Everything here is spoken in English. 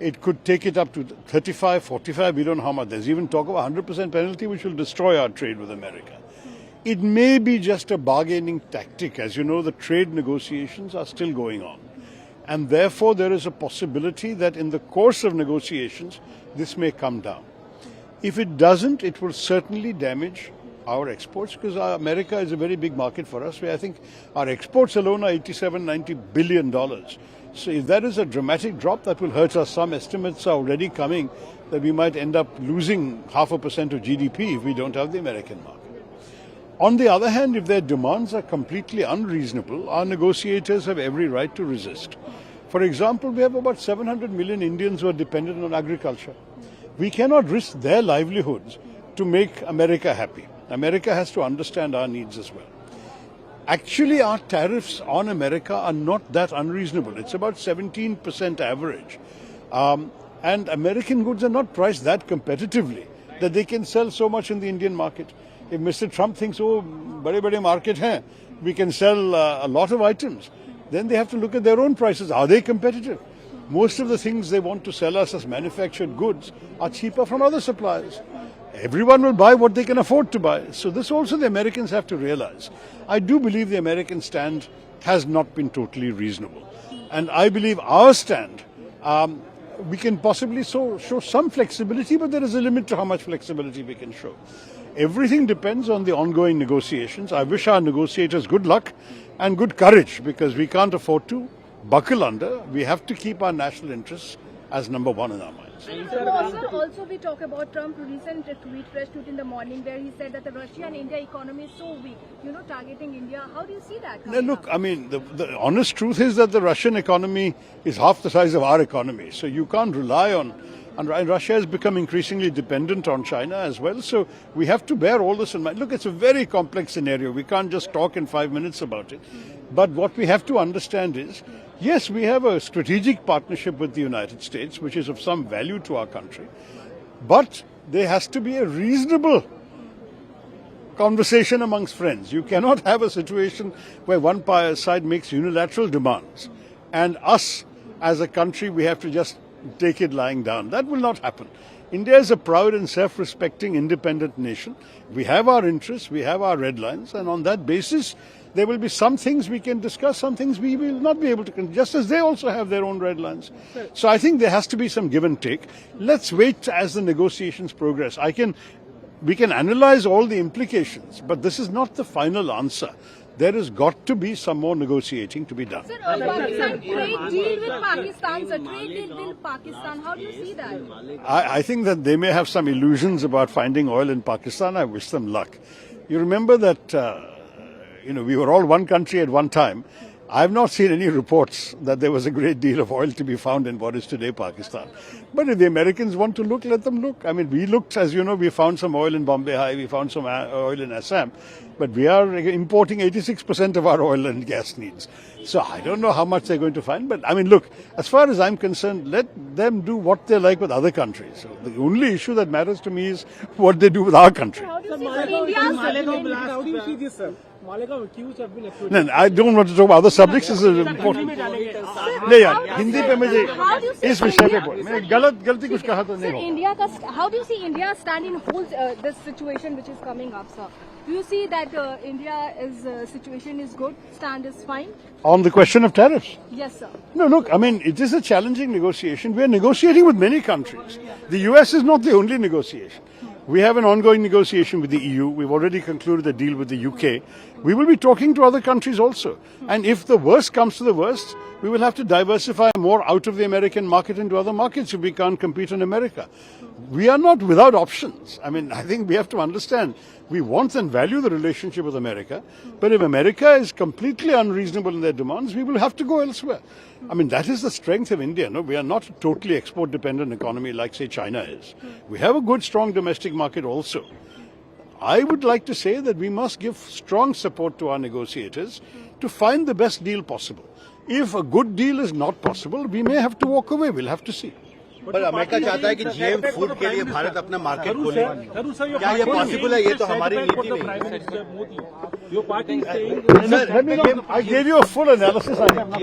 It could take it up to 35, 45, we don't know how much. There's even talk of a 100% penalty which will destroy our trade with America. It may be just a bargaining tactic. As you know, the trade negotiations are still going on. And therefore, there is a possibility that in the course of negotiations, this may come down. If it doesn't, it will certainly damage our exports, because America is a very big market for us, where I think our exports alone are $87-90 billion. So if that is a dramatic drop, that will hurt us. Some estimates are already coming that we might end up losing 0.5% of GDP if we don't have the American market. On the other hand, if their demands are completely unreasonable, our negotiators have every right to resist. For example, we have about 700 million Indians who are dependent on agriculture. We cannot risk their livelihoods to make America happy. America has to understand our needs as well. Actually, our tariffs on America are not that unreasonable. It's about 17% average. And American goods are not priced that competitively that they can sell so much in the Indian market. If Mr. Trump thinks, oh, bade market hai, we can sell a lot of items, then they have to look at their own prices. Are they competitive? Most of the things they want to sell us as manufactured goods are cheaper from other suppliers. Everyone will buy what they can afford to buy. So this also the Americans have to realize. I do believe the American stand has not been totally reasonable. And I believe our stand, we can possibly show some flexibility, but there is a limit to how much flexibility we can show. Everything depends on the ongoing negotiations. I wish our negotiators good luck and good courage, because we can't afford to buckle under. We have to keep our national interests as number one in our minds. Also, we talk about Trump's recent press tweet in the morning where he said that the Russia and India economy is so weak, targeting India. How do you see that? Now, look, I mean, the honest truth is that the Russian economy is half the size of our economy. So you can't rely on, and Russia has become increasingly dependent on China as well. So we have to bear all this in mind. Look, it's a very complex scenario. We can't just talk in 5 minutes about it. But what we have to understand is, yes, we have a strategic partnership with the United States, which is of some value to our country. But there has to be a reasonable conversation amongst friends. You cannot have a situation where one side makes unilateral demands and us as a country, we have to just take it lying down. That will not happen. India is a proud and self-respecting independent nation. We have our interests, we have our red lines, and on that basis, there will be some things we can discuss, some things we will not be able to, just as they also have their own red lines. So I think there has to be some give and take. Let's wait as the negotiations progress. We can analyze all the implications, but this is not the final answer. There has got to be some more negotiating to be done. Sir, Pakistan trade deal with Pakistan, sir. Trade deal with Pakistan. How do you see that? I think that they may have some illusions about finding oil in Pakistan. I wish them luck. You remember that, we were all one country at one time. I have not seen any reports that there was a great deal of oil to be found in what is today Pakistan. But if the Americans want to look, let them look. I mean, we looked, as you know, we found some oil in Bombay High, we found some oil in Assam, but we are importing 86% of our oil and gas needs. So I don't know how much they're going to find, but I mean, look, as far as I'm concerned, let them do what they like with other countries. So the only issue that matters to me is what they do with our country. How do you see this, sir? Malegaon accused have been accused. No, I don't want to talk about other subjects. This is important. नहीं यार, हिंदी पे मुझे इस विषय पे बोल. मैं गलती कुछ कहा तो नहीं होगा. How do you see India stand in whole this situation which is coming up, sir? Do you see that India's situation is good, stand is fine? On the question of tariffs? Yes, sir. No, look, I mean, it is a challenging negotiation. We are negotiating with many countries. The US is not the only negotiation. We have an ongoing negotiation with the EU. We've already concluded a deal with the UK. We will be talking to other countries also. And if the worst comes to the worst, we will have to diversify more out of the American market into other markets if we can't compete in America. We are not without options. I mean, I think we have to understand we want and value the relationship with America. But if America is completely unreasonable in their demands, we will have to go elsewhere. I mean, that is the strength of India. No, we are not a totally export-dependent economy like, say, China is. We have a good, strong domestic market also. I would like to say that we must give strong support to our negotiators to find the best deal possible. If a good deal is not possible, we may have to walk away. We'll have to see. पर America चाहता है कि GM food के लिए भारत अपना market खोले. क्या ये पॉसिबल है? ये तो हमारी नीति नहीं है. I gave you a full analysis. I am not